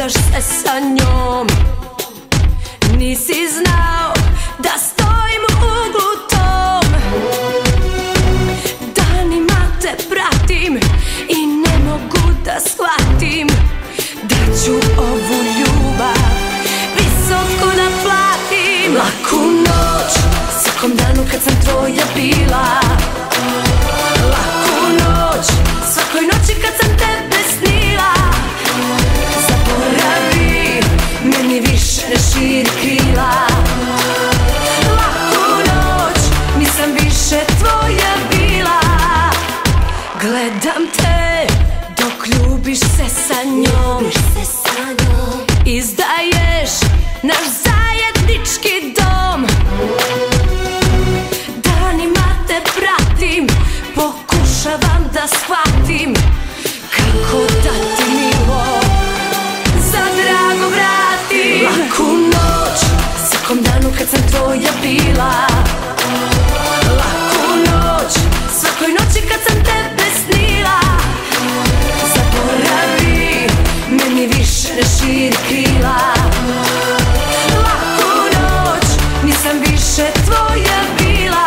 gudaš se sa njom. Nisi znao da stojim u uglu tom. Danima te pratim i ne mogu da shvatim da ću ovu ljubav visoko da platim. Laku noć svakom danu kad sam tvoja bila. Laku noć svakoj noći kad sam tebe snila. Zaboravi, meni više ne širi krila. Laku noć, nisam više tvoja bila. Gledam te dok ljubiš se sa njom. Izdaješ naš zajednički dom. Danima te pratim, pokušavam da shvatim kako da ti milo za drago vratim. Laku noć svakom danu kad sam tvoja bila. Laku noć svakoj noći kad sam tebe snila. Zaboravi, meni više ne širi krila. Laku noć, nisam više tvoja bila.